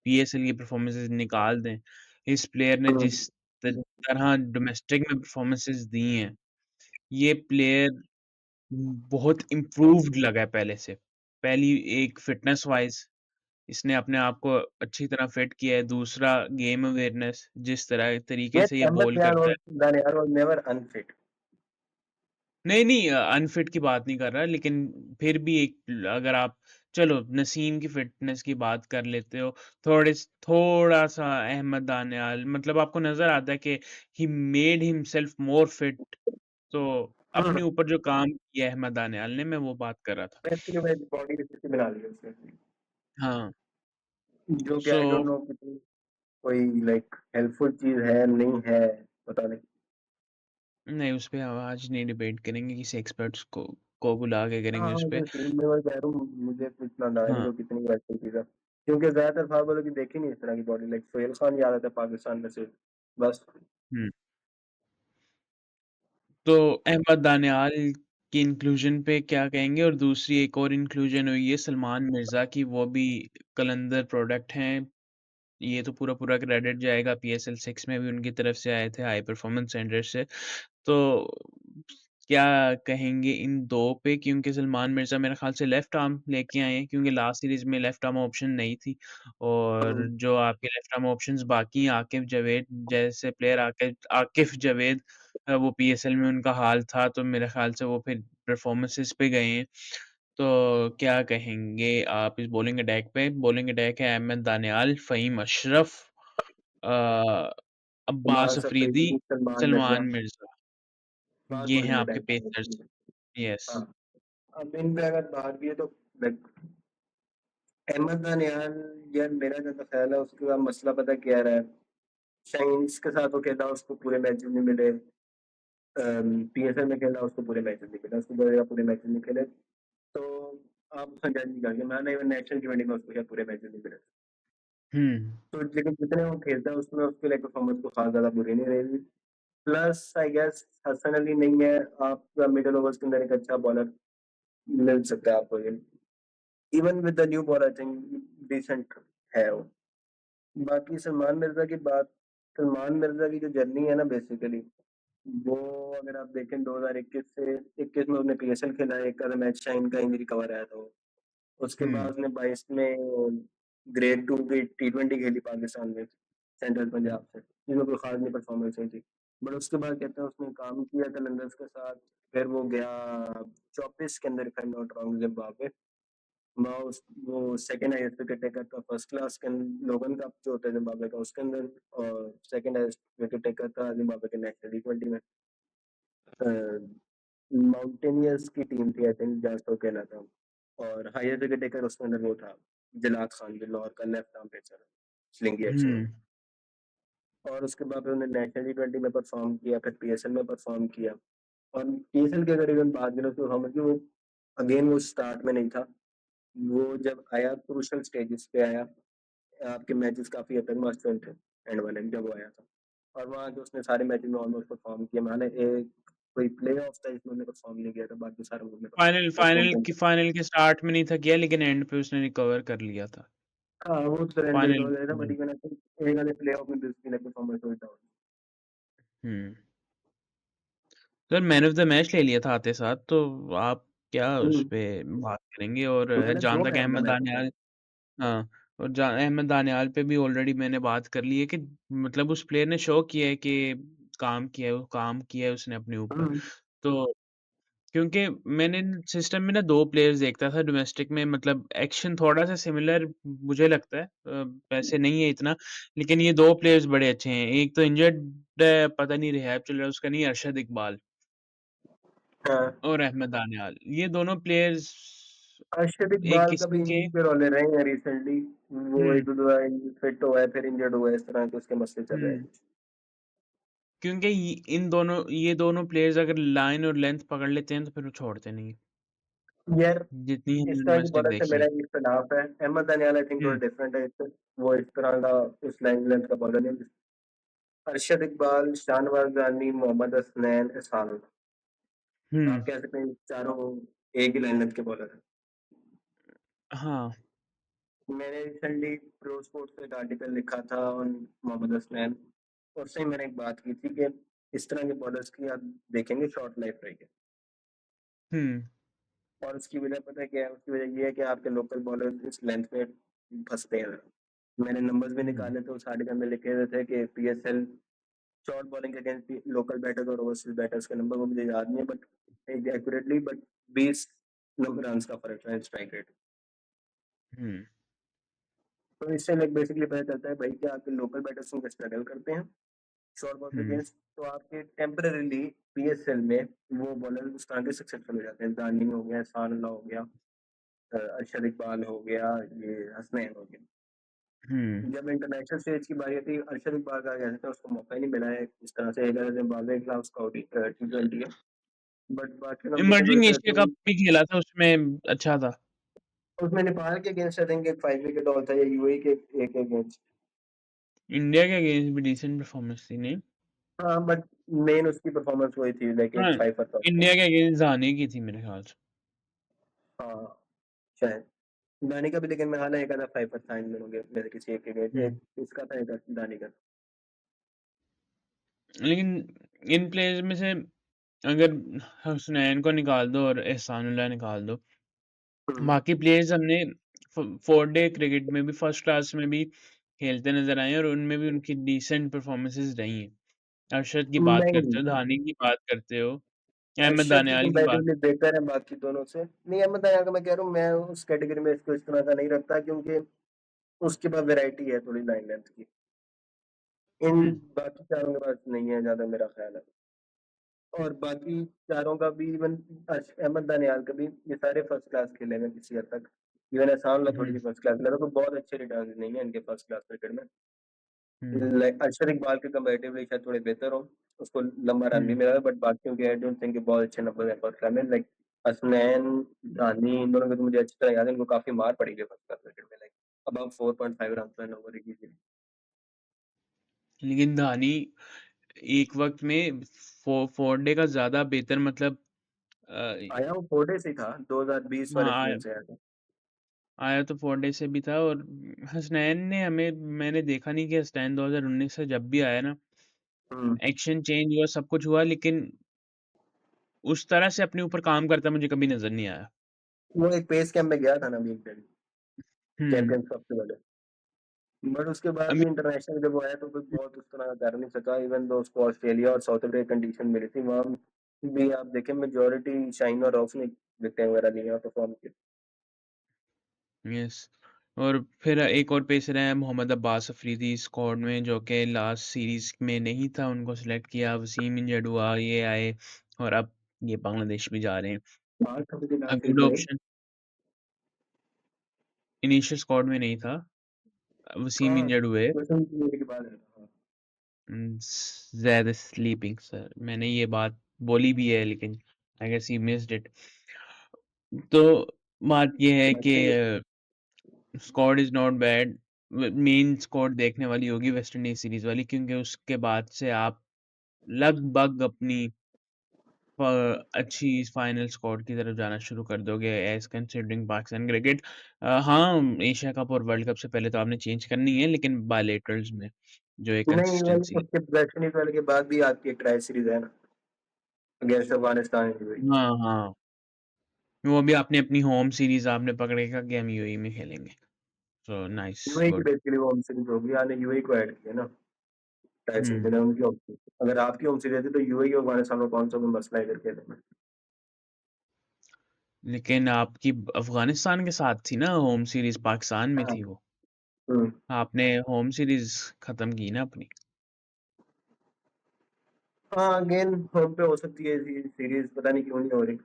पीएसएल की परफॉर्मेंसेज़ निकाल दें, इस प्लेयर ने
हुँ।
जिस तरह डोमेस्टिक में परफॉर्मेंसेज़ दी हैं, ये प्लेयर बहुत इम्प्रूव्ड लगा है पहले से। पहली एक फिटनेस वाइज़ इसने अपने आप को अच्छी तरह फिट किया है, दूसरा गेम अवेयरनेस जिस तरीके
Yet
से ये
Ahmed
बॉल करता है।
Daniel was never unfit.
नहीं, नहीं अनफिट की बात नहीं कर रहा, लेकिन फिर भी एक अगर आप चलो नसीम की फ़िटनेस की बात कर लेते हो, थोड़ा-सा अहमद दानियाल मतलब आपको नज़र आता है कि he made himself more fit तो
हुँ।
अपने ऊपर जो काम किया है अहमद दानियाल ने, मैं वो बात कर रहा था।
बेसिकली वही बॉडी की स्थिति बना ली है उसने,
हाँ,
जो कि
सो
आई डोंट नो कितनी कोई लाइक हेल्पफुल चीज़ है, नहीं है, पता नहीं।
नहीं उस पे आज नहीं डिबेट करेंगे, किसी एक्सपर्ट्स को बुला के करेंगे
हाँ,
उस पे।
मुझे सेम मैं वही कह रहा हूँ, मुझे तो इतना ना है
हाँ,
जो कितनी हेल्पफुल चीज़ है। क्योंकि ज़्यादातर ख्वाब वालों की देखी नहीं इस तरह की बॉडी लाइक सोहेल खान याद आता है पाकिस्तान में से, बस।
हुँ। तो अहमद दानियाल की इंक्लूज़न पे क्या कहेंगे? और दूसरी एक और इंक्लूज़न हुई है सलमान मिर्ज़ा की, वो भी कलंदर प्रोडक्ट हैं। ये तो पूरा-पूरा क्रेडिट जाएगा पीएसएल 6 में भी उनकी तरफ से आए थे हाई परफॉर्मेंस सेंटर से। तो क्या कहेंगे इन 2 पे? क्योंकि सलमान मिर्ज़ा मेरे ख़्याल से लेफ्ट आर्म लेके आए हैं क्योंकि लास्ट सीरीज़ में लेफ्ट आर्म ऑप्शन नहीं थी और
हुँ।
जो आपके लेफ्ट आर्म ऑप्शंस बाकी हैं आकिब जावेद जैसे प्लेयर आकिफ़ जावेद वो पीएसएल में उनका हाल था तो मेरे ख़्याल से वो फिर परफॉर्मेंसेस पे गए हैं। तो क्या कहेंगे आप इस बॉलिंग अटैक पे? बॉलिंग अटैक है अहमद दानियाल, फ़हीम अशरफ अ, अब्बास
अब्बास
अफ़रीदी,
अफरीदी, सलमान
सलमान
मिर्ज़ा,
मिर्ज़ा।
फास्ट
ये हैं
बॉलिंग
आपके
अटैक था
पेसर्स।
बेसिकली।
यस।
हाँ, अब इन पे अगर बात की है तो देख, अहमद दानियाल, यार मेरा जहाँ तक ख्याल है उसका मसला पता क्या रहा है। शाइन्स के साथ वो खेला, उसको पूरे मैचेस नहीं मिले। पीएसएल में खेला, उसको पूरे मैचेस नहीं मिले, उसको बोलेगा पूरे मैचेस नहीं खेले तो आप उसका जज नहीं करके। मैंने इवन नेशनल टी20 में उसको शायद पूरे मैचेस नहीं मिले।
हुँ,
तो लेकिन जितने वो खेलता है उसमें उसके लिए परफॉर्मेंस को खास ज्यादा बुरी नहीं रहेगी। Plus I guess Hasan Ali नहीं है, आपका मिडिल ओवर्स के अंदर एक अच्छा बॉलर मिल सकता है आपको ये। Even with the new ball I think decent है वो। बाकी सलमान मिर्जा की जो जर्नी है ना बेसिकली, वो अगर आप देखें 2021 से 21 में उसने पीएसएल खेला, एक आधा मैच शाइन का इंजरी कवर आया था वो। उसके बाद
हुँ,
उसने 22 में ग्रेड टू की टी20 खेली पाकिस्तान में, सेंट्रल पंजाब से, जिसमें कोई खास नहीं परफॉर्मेंस हुई थी। बट उसके बाद कहते हैं उसने काम किया कलंदर्स के साथ। फिर वो गया 24 के अंदर, if I'm not wrong, Zimbabwe. वहाँ वो सेकंड हाईएस्ट विकेट टेकर था फर्स्ट क्लास के लोगन कप जो होता है जिम्बाब्वे का उसके अंदर। और सेकंड हाईएस्ट विकेट टेकर था जिम्बाब्वे के नेशनल टी20 में। माउंटेनियर्स की टीम थी आई थिंक, जहाँ तो कहना था। और हाईएस्ट विकेट टेकर उसके अंदर वो था जलाद खान, जो लाहौर का लेफ्ट आर्म पेसर है, स्लिंगी एक्शन
हुँ,
में। और उसके बाद उन्होंने नेशनल टी20 में परफॉर्म किया, फिर पीएसएल में परफॉर्म किया। और पीएसएल की अगर इवन बात करें तो हम वो अगेन वो स्टार्ट में नहीं था। वो जब आया क्रूशल स्टेजेस पे आया, आपके मैचेस काफी हद तक मस्त थे एंड वन एंड जब वो आया था। और वहाँ के उसने सारे मैचेस में ऑलमोस्ट परफॉर्म किया। मैंने एक कोई प्ले ऑफ था जिसमें उन्होंने परफॉर्म नहीं किया था, बाकी सारे उसने परफॉर्म
फाइनल
किया
फाइनल
कॉन्टेंट
की
में।
फाइनल के स्टार्ट में नहीं था किया लेकिन एंड पे उसने रिकवर कर लिया था।
हाँ वो सरेंडर
फाइनल
हो गया था, but
hmm,
even I think एक आधे प्ले ऑफ में भी उसकी परफॉर्मेंस हुई था।
हुँ। Sir man of the match ले लिया था आते साथ, तो आप क्या उस
हम्म,
पे बात करेंगे? और
मैंने
जहाँ
दो
तक
man of the
Ahmed
match थे।
दानियाल हाँ, और जहाँ अहमद दानियाल पे भी ऑलरेडी मैंने बात कर ली है कि मतलब उस प्लेयर ने शो किया है कि काम किया है उसने अपने ऊपर।
हम्म,
तो क्योंकि मैंने सिस्टम में ना 2 प्लेयर्स देखता था डोमेस्टिक में मतलब एक्शन थोड़ा-सा सिमिलर मुझे लगता है वैसे नहीं है इतना, लेकिन ये 2 प्लेयर्स बड़े अच्छे हैं। एक तो इंजर्ड है, पता नहीं रिहैब चल रहा है उसका नहीं अरशद इकबाल
हाँ।
और अहमद दानियाल। ये दोनों प्लेयर्स
अर्शद
एक
इकबाल का भी
किस्म के
इंजरी पे रोले रहे हैं रिसेंटली। वो
हुँ,
एक दो बार फिट हुआ है, फिर इंजर्ड हुआ है, इस तरह के उसके मसले चल रहे
हुँ।
हैं।
क्योंकि ये दोनों प्लेयर्स अगर लाइन और लेंथ पकड़ लेते हैं तो फिर वो छोड़ते नहीं हैं,
यार
जितनी
इस
हमने
तरह की
डोमेस्टिक
बॉलर से
देखी
मेरा
है।
इख्तिलाफ है। अहमद दानियाल आई थिंक थोड़ा
हुँ,
डिफरेंट है इससे। वो इस तरह का उस लाइन लेंथ का बॉलर नहीं है। अरशद इकबाल, शाहनवाज रानी, मोहम्मद हसनैन, एहसान,
हुँ,
आप कह सकते हैं चारों एक ही लाइन लेंथ के बॉलर हैं।
हाँ,
मैंने रिसेंटली प्रो स्पोर्ट्स पे एक आर्टिकल लिखा था ऑन मोहम्मद हसनैन। और उससे मैंने एक बात की थी कि इस तरह के बॉलर्स की आप देखेंगे शॉर्ट लाइफ रहेगी।
हुँ,
और उसकी वजह पता है क्या है? उसकी वजह ये है कि आपके लोकल बॉलर इस लेंथ में फंसते हैं। मैंने नंबर्स भी
हुँ,
निकाले थे, उस आर्टिकल में लिखे हुए थे कि पीएसएल शॉर्ट बॉलिंग के अगेंस्ट लोकल बैटर्स और ओवरसीज बैटर्स के नंबर वो मुझे याद नहीं है but accurately, but 20 number run का फर्क है स्ट्राइक रेट।
हुँ,
तो इससे लाइक बेसिकली पता चलता है भाई कि आपके लोकल बैटर्स उनके स्ट्रगल करते हैं शॉर्ट बॉल के
हुँ,
अगेंस्ट। तो आपके टेम्पररीली पीएसएल में वो बॉलर उस तरह के सक्सेसफुल हो जाते हैं। दानिश हो गया, सानल्लाह हो गया, अरशद इकबाल हो गया, ये हसनैन हो गया।
हुँ।
जब इंटरनेशनल स्टेज की बारी आती है अरशद इकबाल का कहते हैं उसको मौका ही नहीं मिला है इस तरह से। अगर जिम्बाब्वे के खिलाफ उसका टी20 है, बट बाकी हम देखें तो
इमर्जिंग
इस
एशिया कप भी खेला था उसमें अच्छा था।
उसमें नेपाल के अगेंस्ट आई थिंक एक 5 विकेट ऑल था, या यूएई के एक अगेंस्ट।
इंडिया के अगेंस्ट भी डिसेंट परफॉर्मेंस थी नहीं?
हाँ बट मेन उसकी परफॉर्मेंस वही थी लाइक
हाँ,
एक फाइफर था उसका।
इंडिया के अगेंस्ट जाने की थी मेरे ख्याल से।
हाँ शायद दानी का भी, लेकिन मैं हाल एक आधा फाइफर था इन दोनों के मेरे किसी एक के against।
हुँ,
एक इसका था, एक दानी का।
लेकिन इन प्लेयर्स में से अगर हुसनैन को निकाल दो और एहसानुल्लाह निकाल दो,
हम्म,
बाकी प्लेयर्स हमने 4 डे क्रिकेट में भी फर्स्ट क्लास में भी खेलते नज़र आए हैं और उनमें भी उनकी डिसेंट परफॉर्मेंस रही हैं। अरशद की बात
नहीं,
करते हो, धानी की बात करते हो, अहमद
अर्शद
दानियाल की बात
कंपैरेटिवली बेहतर है बाकी दोनों से। नहीं, अहमद दयाल का मैं कह रहा हूँ, मैं उस कैटेगरी में इसको इस तरह का नहीं रखता क्योंकि उसके पास वैरायटी है थोड़ी लाइन लेंथ की। इन
हुँ,
बाकी चारों के पास नहीं है ज्यादा मेरा ख्याल है। और बाकी चारों का भी इवन अहमद दानियाल का भी, ये सारे फर्स्ट क्लास खेले हैं किसी हद तक। इवन एहसान अल्लाह थोड़ी
हुँ,
सी फर्स्ट क्लास खेला था, तो बहुत अच्छे रिटर्न नहीं है इनके फर्स्ट क्लास क्रिकेट में।
हुँ,
लाइक अरशद इकबाल के कंपैरेटिवली शायद थोड़े बेहतर हो, उसको लंबा रन भी
हुँ।
मिला है, बट बाकियों के आई डोंट थिंक बहुत अच्छे नंबर है फर्स्ट क्लास में। लाइक हसनैन, धानी, इन दोनों को तो मुझे अच्छी तरह याद है, इनको काफी मार पड़ी है फर्स्ट क्लास क्रिकेट में, लाइक अबव 4.5 रन पर ओवर की।
लेकिन धानी एक वक़्त में फ़ोर्डे का ज़्यादा बेहतर मतलब
आया वो फोर्डे से ही था, 2020 वाले
हाँ,
सीजन से आया था।
आया तो फ़ोर्डे से भी था और हसनैन ने हमें मैंने देखा नहीं कि हसनैन 2019 से जब भी आया ना,
हम्म।
एक्शन चेंज हुआ, सब कुछ हुआ लेकिन उस तरह से अपने ऊपर काम करता मुझे कभी नज़र नहीं आया।
वो एक पेस कैंप में गया था ना अभी
हुँ,
चैंपियंस कप से पहले, बट उसके बाद
अमी
भी इंटरनेशनल जब वो आया तो कोई बहुत उस तरह का कर नहीं सका। इवन दो उसको ऑस्ट्रेलिया और साउथ अफ्रीका कंडीशन मिली थी, वहाँ भी आप देखें मेजोरिटी शाइन और रॉफ ने विकेट वगैरह लिए परफॉर्म किए।
यस और फिर एक और पेसर है मोहम्मद अब्बास अफरीदी स्क्वाड में जो कि लास्ट सीरीज़ में नहीं था, उनको सेलेक्ट किया, वसीम इंजर्ड हुआ, ये आए और अब ये बांग्लादेश भी जा रहे हैं।
हाँ कभी
अ,
लास्ट सीरीज
गुड
में
ऑप्शन इनिशियल स्क्वाड में नहीं था, वसीम
हाँ
इंजर्ड हुए।
क्वेश्चन मेरे के बाद है हाँ।
ज़्यादा स्लीपिंग सर, मैंने ये बात बोली भी है लेकिन I guess he missed it. तो बात ये है कि
वैसे
squad is not bad main squad देखने वाली होगी वेस्ट इंडीज़ सीरीज़ वाली क्योंकि उसके बाद से आप लगभग अपनी अच्छी फाइनल स्क्वाड की तरफ जाना शुरू कर दोगे एज़ कंसिडरिंग पाकिस्तान क्रिकेट। हाँ, एशिया कप और वर्ल्ड कप से पहले तो आपने चेंज करनी है लेकिन बायलैटरल्स में जो एक
नहीं भाई,
कंसिस्टेंसी
उसके वेस्ट इंडीज वाले के बाद भी आपकी एक ट्राई सीरीज है ना अगेंस्ट अफगानिस्तान हुई।
हाँ, हाँ। वो भी आपने अपनी होम सीरीज़ आपने पकड़ेगा कि हम यूएई में खेलेंगे। सो नाइस,
यूएई की
गुड।
बेसिकली वो होम सीरीज होगी, आपने यूएई को ऐड किया ना ट्राई सीरीज
हुँ,
में उनकी होम सीरीज। अगर आपकी होम सीरीज है तो यूएई और अफगानिस्तान में कौन सा कोई मसला है इधर खेलने में।
लेकिन आपकी अफ़गानिस्तान के साथ थी ना होम सीरीज़ पाकिस्तान में
हाँ।
थी वो।
हम्म।
आपने होम सीरीज़ ख़त्म की ना अपनी।
हाँ अगेन होम पे हो सकती है सीरीज, पता नहीं क्यों नहीं हो रही।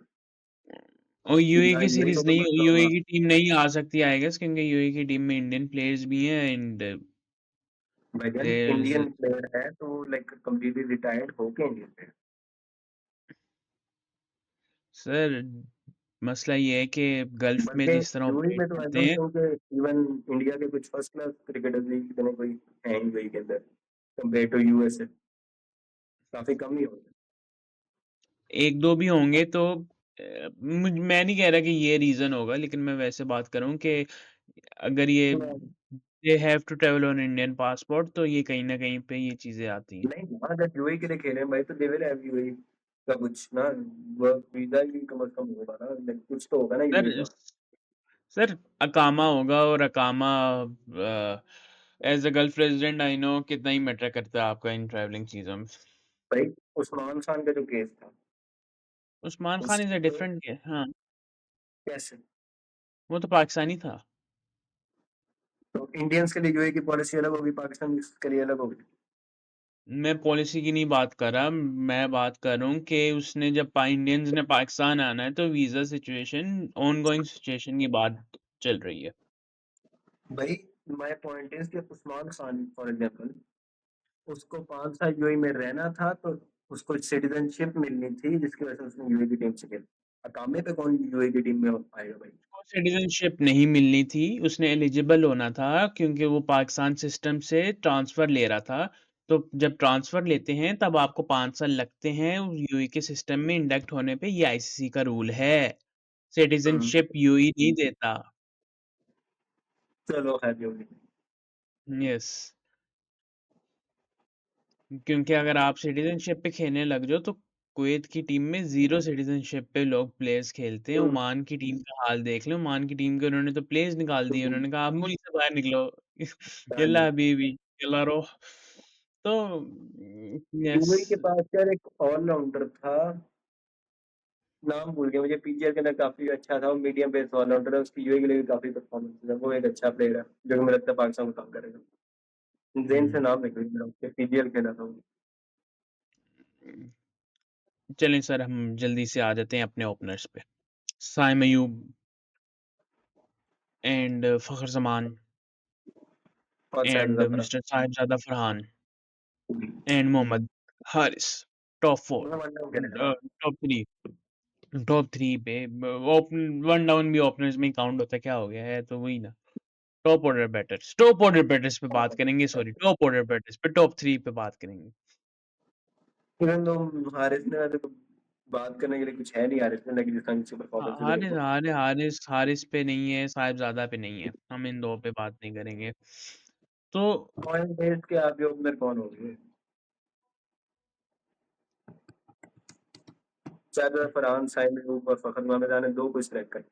और यूएई
ना
की
यूएई को
सीरीज़
कोई
नहीं
मसला
यूएई
होगा।
की टीम नहीं आ सकती आई गेस क्योंकि यूएई की टीम में इंडियन प्लेयर्स भी हैं एंड
भाईजान
देयर इज़
इंडियन प्लेयर है तो लाइक कम्प्लीटली रिटायर्ड होके इंडियन प्लेयर।
सर मसला ये है कि गल्फ़ में
बल्कि
जिस तरह
यूएई
ऑपरेट
में तो आई
करते
डोंट
हैं
थिंक इवन इंडिया के कुछ फर्स्ट क्लास क्रिकेटर्स भी इतने कोई है यूएई के अंदर कंपेयर टू यूएसए, काफी कम ही होते
1-2 भी होंगे तो मैं नहीं कह रहा कि ये रीज़न होगा लेकिन मैं वैसे बात कर रहा हूँ कि अगर ये
हैं।
They have to travel on Indian passport तो ये कहीं न कहीं पे ये चीज़ें आती हैं।
नहीं वहाँ अगर यूएई के लिए खेल रहे हैं भाई तो दे विल हैव यूएई का कुछ ना वर्क वीजा भी कम से कम होगा ना, like, कुछ तो होगा ना यूएई
सर
का।
सर अकामा होगा और अकामा as a gulf resident I know कितना ही मैटर करता है आपका इन ट्रैवलिंग चीज़ों में।
भाई उस्मान खान का जो केस था
उस्मान खान इज़ अ
उसके
डिफरेंट के हाँ,
कैसे,
वो तो पाकिस्तानी था।
तो इंडियंस के लिए यूएई की पॉलिसी अलग होगी, पाकिस्तान के लिए अलग होगी।
मैं पॉलिसी की नहीं बात कर रहा, मैं बात कर रहा हूँ कि उसने जब पा इंडियंस ने पाकिस्तान आना है तो वीज़ा सिचुएशन ऑनगोइंग सिचुएशन की बात चल रही है।
भाई माय पॉइंट इज कि उस्मान खान फॉर एग्जांपल उसको 5 साल यूएई में रहना था, तो उसको सिटीजनशिप मिलनी थी जिसकी वजह से उसने यूएई की टीम से खेला। अकामे पे कौन यूएई की टीम में आएगा भाई।
उसको सिटीज़नशिप नहीं मिलनी थी, उसने एलिजिबल होना था क्योंकि वो पाकिस्तान सिस्टम से ट्रांसफ़र ले रहा था। तो जब ट्रांसफ़र लेते हैं तब आपको 5 साल लगते हैं यूएई के सिस्टम में इंडक्ट होने पे, ये आईसीसी का रूल है।
हम्म।
सिटीज़नशिप यूएई नहीं देता।
चलो खैर जो भी।
यस, क्योंकि अगर आप सिटीज़नशिप पे खेलने लग जाओ तो कुवैत की टीम में ज़ीरो सिटीज़नशिप पे लोग प्लेयर्स खेलते हैं।
हम्म।
ओमान की टीम का हाल देख लो, ओमान की टीम के उन्होंने तो प्लेयर्स निकाल दिए।
हम्म।
उन्होंने कहा आप मुल्क से बाहर निकलो।
हाँ
यल्ला
जी।
हबीबी, यल्ला रोह। तो यस
यूएई के पास यार एक ऑलराउंडर था, नाम भूल गया मुझे, पीजीआर के अंदर काफी अच्छा था, वो मीडियम पेस ऑलराउंडर है, उसकी यूएई के लिए भी काफी परफॉर्मेंस है, वो एक अच्छा प्लेयर है जो कि मुझे लगता है पाकिस्तान में काम करेगा। जेन से
हुँ,
नाम निकल गया उसके, पीजीआर खेला था वो।
चलें सर हम जल्दी से आ जाते हैं अपने ओपनर्स पे। साइम अयूब एंड फ़खर ज़मान
और शायद
एंड
जफरा।
Mister Sahibzada Farhan and Mohammad Haris. Top 4
मतलब वनडे
अ,
खेलेगा।
टॉप 3 टॉप 3 पे वन डाउन भी ओपनर्स में काउंट होता है, क्या हो गया है तो वही ना। टॉप ऑर्डर बैटर्स पे बात करेंगे, सॉरी टॉप ऑर्डर बैटर्स पे टॉप 3 पे बात करेंगे।
इवन दो हारिस ने वैसे तो बात करने के लिए कुछ है नहीं हारिस में, लेकिन जिस ढंग से परफॉर्मेंस है
हारिस
देखो।
हारि हारिस हारिस पे नहीं है, साहिबज़ादा पे नहीं है। हम इन 2 पे बात नहीं करेंगे। तो
पॉइंट बेस के आपके ओपनर कौन होंगे? शायद फरहान, साइम अयूब और फखर मामदान ने दो को सिलेक्ट कर।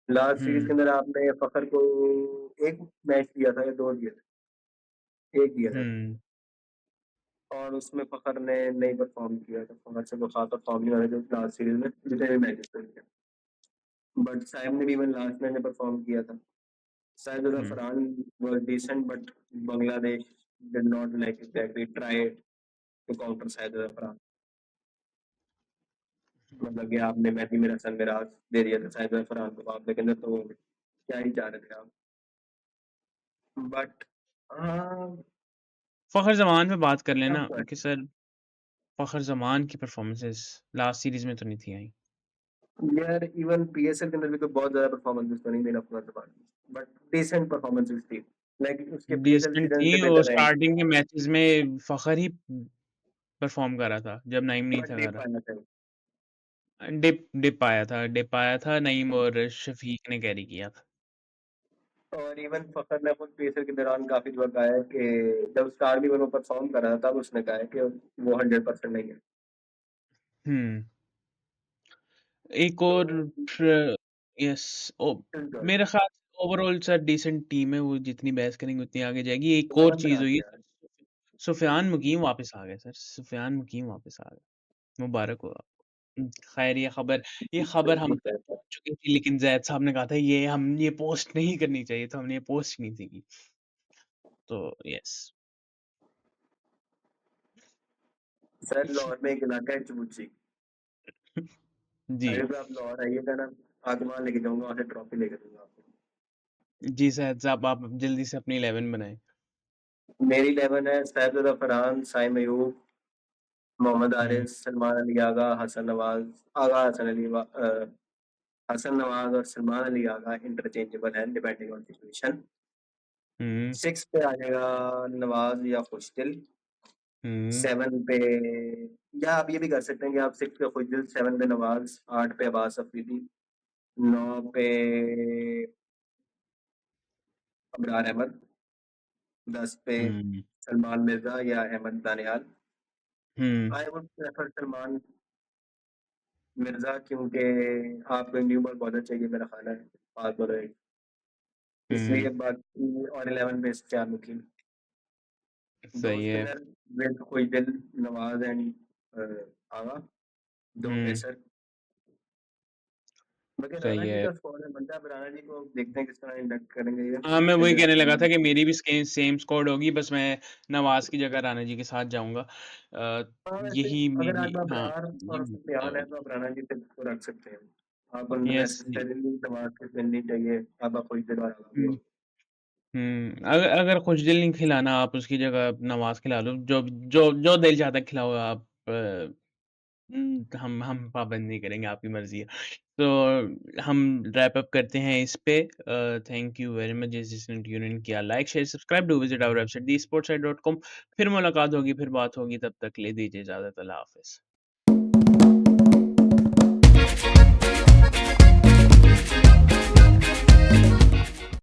लास्ट सीरीज के
हुँ,
अंदर आपने फखर को एक मैच दिया था या दो दिए थे? एक दिया था
हुँ,
और उसमें फखर ने नहीं परफॉर्म किया था। फखर से कोई खास परफॉर्म नहीं हो रहा था लास्ट सीरीज में जितने भी मैचेस थे। बट साइम ने भी इवन लास्ट मैच में परफॉर्म किया था। शायद
हुँ,
Farhan was decent, but Bangladesh did not like exactly try to counter शायद फरहान। मतलब कि आपने मैं भी मेरा सन मेरा आज दे दिया था शायद फरहान को आप, लेकिन तो क्या ही चाह रहे थे आप। बट हाँ,
फ़खर ज़मान पे बात कर लेना
टफ है
कि सर फ़खर ज़मान की परफ़ॉर्मेंसेज़ लास्ट सीरीज़ में तो नहीं थी आई।
यार। इवन पीएसएल के अंदर भी कोई बहुत ज्यादा परफॉर्मेंसेस तो नहीं देना अपना जबान, बट डिसेंट परफॉर्मेंसेस थी। लाइक उसके पीएसएल
डिसेंट
सीजन
थी
से
और
बेहतर रहे।
स्टार्टिंग के मैचेज़ में फ़खर ही परफ़ॉर्म कर रहा था, जब नईम नहीं
बट
था
डे
कर रहा।
पाया था।
डिप आया था, नईम और शफ़ीक ने कैरी किया था।
और इवन फखर ने खुद पीएसएल के दौरान काफी जगह कहा है कि जब स्टार लीग में परफॉर्म कर रहा था तब उसने कहा है कि वो 100% नहीं है।
हुँ, एक
तो
और फ यस ओ मेरे ख़्याल से ओवरऑल सर डिसेंट टीम है, वो जितनी बहस करेंगे उतनी आगे जाएगी। एक और
इलेवन बना
चीज़ हुई है
दिया।
सर, सुफ़ियान मुकीम वापस आ गए सर, सुफ़ियान मुकीम वापस आ गए, मुबारक हो आपको। ख़ैर ये खबर हम तक पहुँच चुकी थी लेकिन ज़ैद साहब ने कहा था ये हम ये पोस्ट नहीं करनी चाहिए, तो हमने ये पोस्ट नहीं थी की। तो यस।
सर लाहौर में एक इलाका है चबूची।
जी।
अगर आप लाहौर आइएगा ना, आपको वहाँ लेके जाऊंगा, वहाँ से ट्रॉफी लेके दूंगा आपको।
जी ज़ैद साहब आप जल्दी से अपनी 11 बनाएँ।
मेरी 11 है सैयद फरहान, साइम अयूब, मोहम्मद
हुँ,
आरिस, सलमान अली आगा, हसन नवाज और सलमान अली आगा इंटरचेंजेबल है डिपेंडिंग ऑन सिचुएशन।
हुँ,
6 पे आ जाएगा नवाज या खुशदिल।
हुँ,
7 पे, या आप ये भी कर सकते हैं कि आप 6 पे खुशदिल, 7 पे नवाज, 8 पे अब्बास अफरीदी, 9 पे अबरार अहमद, 10 पे
हुँ,
सलमान मिर्जा या अहमद दानियाल।
हुँ,
I would prefer Salman Mirza, क्योंकि आपको न्यू बॉल बॉलर चाहिए मेरा ख्याल है, फास्ट बॉलर। इसलिए
हुँ,
बाकी और 11 पे चार मुकीम, दो
सही है।
Spinner with Khushdil, Nawaz and Agha, दो
हुँ,
पेसर। बाकी राणा
सही
जी
है।
का स्क्वाड है बनता है, अब राणा जी को देखते हैं किस तरह इंडक्ट करेंगे ये
हाँ, मैं वही कहने लगा था
इंडिया।
कि मेरी भी सेम स्क्वाड होगी, बस मैं नवाज़ की जगह राणा जी के साथ जाऊँगा।
हाँ, वैसे
यही
अगर
मेरी
आज आप
हाँ,
अबरार
ये
और सुफियान है तो आप राणा जी से को रख सकते हैं। आप
यस जी।
नेसेसरीली नवाज के नहीं चाहिए, आप खुशदिल और आगा भी
हुँ,
हो।
हुँ, अगर खुशदिल नहीं खिलाना आप उसकी जगह नवाज़ खिला लो, जो दिल चाहता है खिलाओ आप हम पाबंद नहीं करेंगे, आपकी मर्ज़ी है। तो हम रैप अप करते हैं इस पे थैंक यू वेरी मच जिसने ट्यून इन किया। Like, share, subscribe do visit our website thesportsite.com। फिर मुलाकात होगी, फिर बात होगी, तब तक के लिए दीजिए इजाज़त। अल्लाह हाफ़िज़।